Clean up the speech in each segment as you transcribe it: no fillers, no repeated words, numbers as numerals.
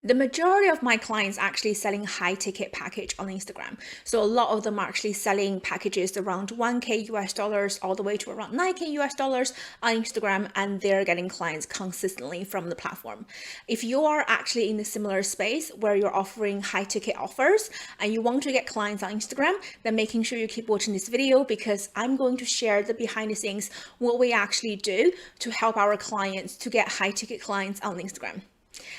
The majority of my clients actually selling high ticket package on Instagram. So a lot of them are actually selling packages around 1K US dollars all the way to around 9K US dollars on Instagram, and they're getting clients consistently from the platform. If you are actually in a similar space where you're offering high ticket offers and you want to get clients on Instagram, then making sure you keep watching this video, because I'm going to share the behind the scenes, what we actually do to help our clients to get high ticket clients on Instagram.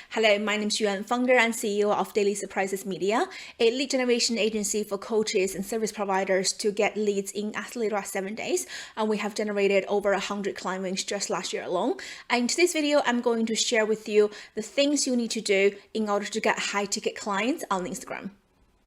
Hello, my name is Yuan, founder and CEO of DailySurprisesMedia, a lead generation agency for coaches and service providers to get leads in as little as 7 days. And we have generated over 100 client wins just last year alone. And in today's video, I'm going to share with you the things you need to do in order to get high ticket clients on Instagram.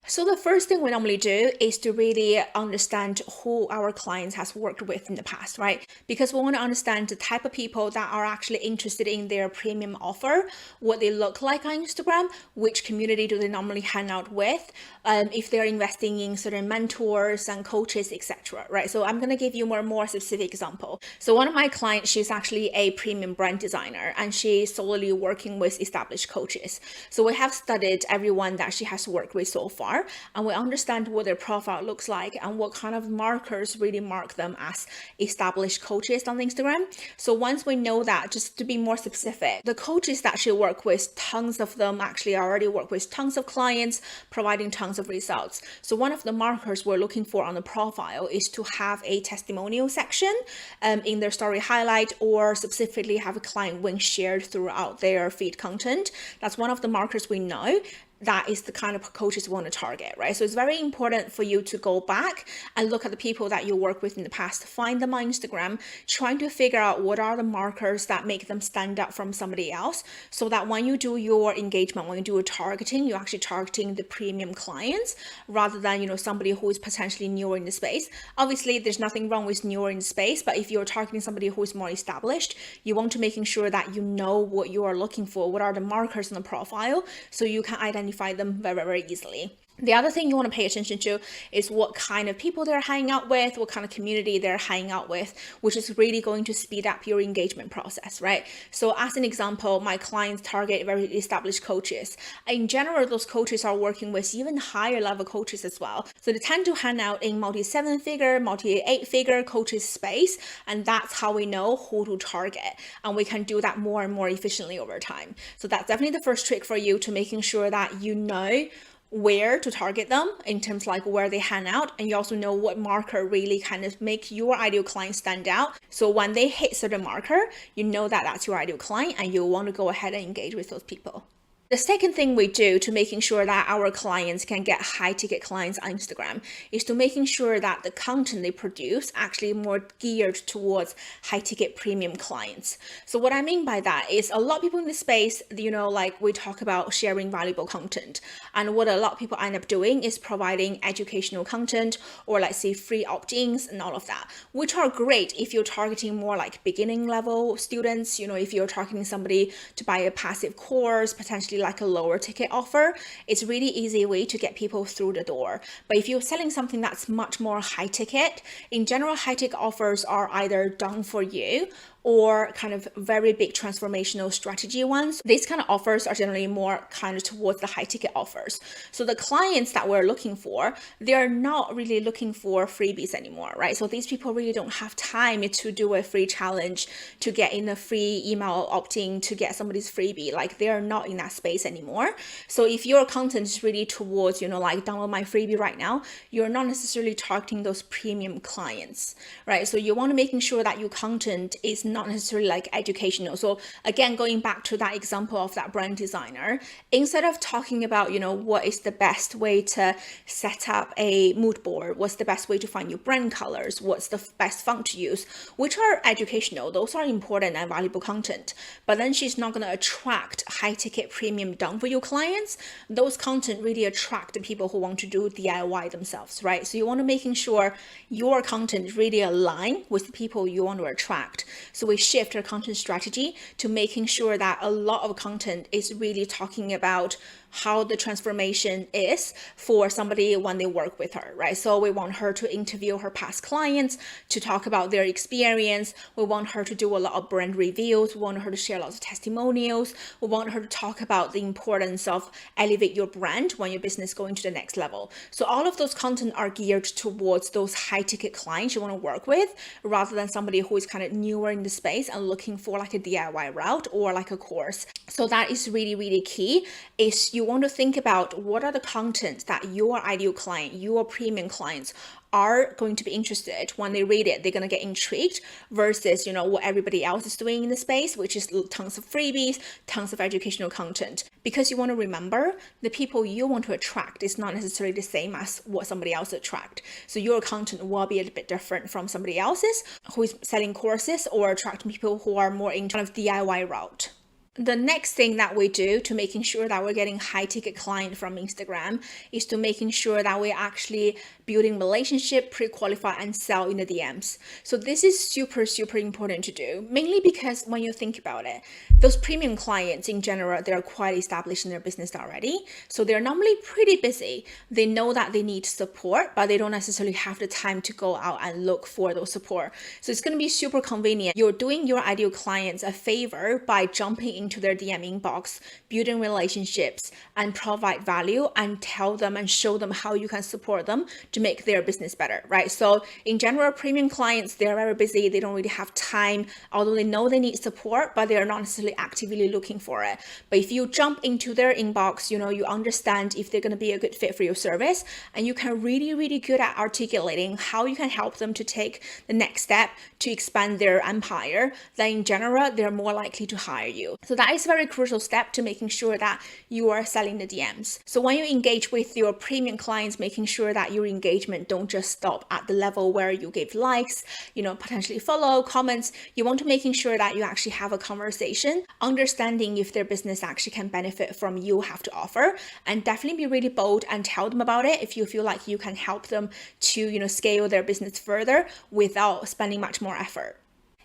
So the first thing we normally do is to really understand who our clients has worked with in the past, right? Because we want to understand the type of people that are actually interested in their premium offer, what they look like on Instagram, which community do they normally hang out with, if they're investing in certain mentors and coaches, etc. Right? So I'm going to give you more specific example. So one of my clients, she's actually a premium brand designer, and she's solely working with established coaches. So we have studied everyone that she has worked with so far, and we understand what their profile looks like and what kind of markers really mark them as established coaches on Instagram. So once we know that, just to be more specific, the coaches that she work with, tons of them actually already work with tons of clients, providing tons of results. So one of the markers we're looking for on the profile is to have a testimonial section in their story highlight, or specifically have a client win shared throughout their feed content. That's one of the markers we know. That is the kind of coaches we want to target, right? So it's very important for you to go back and look at the people that you work with in the past, find them on Instagram, trying to figure out what are the markers that make them stand out from somebody else, so that when you do your engagement, when you do a targeting, you're actually targeting the premium clients rather than, somebody who is potentially newer in the space. Obviously, there's nothing wrong with newer in the space, but if you're targeting somebody who is more established, you want to making sure that you know what you are looking for, what are the markers on the profile, so you can identify them very easily. The other thing you want to pay attention to is what kind of people they're hanging out with, what kind of community they're hanging out with, which is really going to speed up your engagement process, right? So as an example, my clients target very established coaches. In general, those coaches are working with even higher level coaches as well. So they tend to hang out in multi-7-figure, multi-8-figure coaches space, and that's how we know who to target. And we can do that more and more efficiently over time. So that's definitely the first trick for you, to making sure that you know where to target them in terms like where they hang out, and you also know what marker really kind of make your ideal client stand out. So when they hit certain marker, you know that that's your ideal client, and you want to go ahead and engage with those people. The second thing we do to making sure that our clients can get high ticket clients on Instagram is to making sure that the content they produce actually more geared towards high ticket premium clients. So what I mean by that is, a lot of people in this space, like we talk about sharing valuable content, and what a lot of people end up doing is providing educational content, or let's say free opt-ins and all of that, which are great if you're targeting more like beginning level students. If you're targeting somebody to buy a passive course, potentially like a lower ticket offer, it's really easy way to get people through the door. But if you're selling something that's much more high ticket, in general, high ticket offers are either done for you or kind of very big transformational strategy ones. These kind of offers are generally more kind of towards the high ticket offers. So the clients that we're looking for, they're not really looking for freebies anymore, right? So these people really don't have time to do a free challenge, to get in a free email opt-in, to get somebody's freebie. Like, they're not in that space anymore. So if your content is really towards, like download my freebie right now, you're not necessarily targeting those premium clients, right? So you want to making sure that your content is not necessarily like educational. So again, going back to that example of that brand designer, instead of talking about, what is the best way to set up a mood board, what's the best way to find your brand colors, what's the best font to use, which are educational, those are important and valuable content, but then she's not going to attract high ticket premium done for your clients. Those content really attract the people who want to do DIY themselves, right? So you want to making sure your content really align with the people you want to attract. So we shift our content strategy to making sure that a lot of content is really talking about how the transformation is for somebody when they work with her, right? So we want her to interview her past clients, to talk about their experience. We want her to do a lot of brand reviews. We want her to share lots of testimonials. We want her to talk about the importance of elevate your brand when your business is going to the next level. So all of those content are geared towards those high ticket clients you want to work with, rather than somebody who is kind of newer in the space and looking for like a DIY route or like a course. So that is really, really key. Is you want to think about what are the content that your ideal client, your premium clients are going to be interested when they read it. They're going to get intrigued versus, what everybody else is doing in the space, which is tons of freebies, tons of educational content. Because you want to remember, the people you want to attract is not necessarily the same as what somebody else attract. So your content will be a little bit different from somebody else's who is selling courses or attracting people who are more in kind of DIY route. The next thing that we do to making sure that we're getting high ticket client from Instagram is to making sure that we're actually building relationship, pre-qualify and sell in the DMs. So this is super, super important to do, mainly because when you think about it, those premium clients in general, they're quite established in their business already. So they're normally pretty busy. They know that they need support, but they don't necessarily have the time to go out and look for those support. So it's going to be super convenient. You're doing your ideal clients a favor by jumping into their DM inbox, building relationships and provide value and tell them and show them how you can support them to make their business better, right? So in general, premium clients, they're very busy. They don't really have time, although they know they need support, but they're not necessarily actively looking for it. But if you jump into their inbox, you understand if they're going to be a good fit for your service, and you can really, really good at articulating how you can help them to take the next step to expand their empire, then in general, they're more likely to hire you. So that is a very crucial step to making sure that you are selling the DMs. So when you engage with your premium clients, making sure that your engagement don't just stop at the level where you give likes, potentially follow, comments. You want to making sure that you actually have a conversation, understanding if their business actually can benefit from you have to offer, and definitely be really bold and tell them about it if you feel like you can help them to, scale their business further without spending much more effort.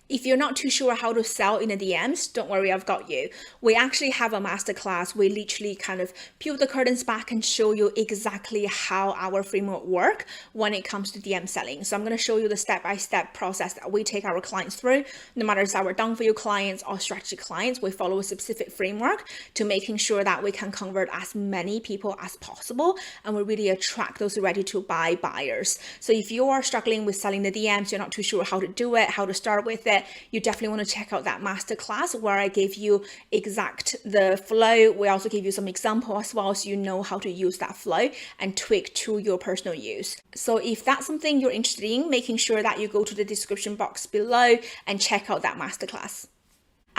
If you're not too sure how to sell in the DMs, don't worry, I've got you. We actually have a masterclass. We literally kind of peel the curtains back and show you exactly how our framework works when it comes to DM selling. So I'm going to show you the step-by-step process that we take our clients through. No matter if it's our done-for-you clients or strategy clients, we follow a specific framework to making sure that we can convert as many people as possible and we really attract those ready-to-buy buyers. So if you are struggling with selling the DMs, you're not too sure how to do it, how to start with it, you definitely want to check out that masterclass where I gave you the flow. We also give you some example as well, so you know how to use that flow and tweak to your personal use. So if that's something you're interested in, making sure that you go to the description box below and check out that masterclass.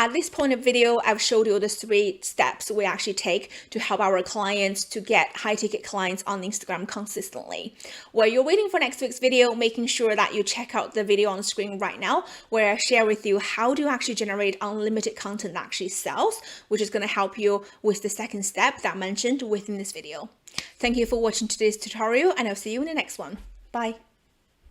At this point of video, I've showed you the 3 steps we actually take to help our clients to get high ticket clients on Instagram consistently. While you're waiting for next week's video, making sure that you check out the video on the screen right now, where I share with you how to actually generate unlimited content that actually sells, which is going to help you with the second step that I mentioned within this video. Thank you for watching today's tutorial, and I'll see you in the next one. Bye.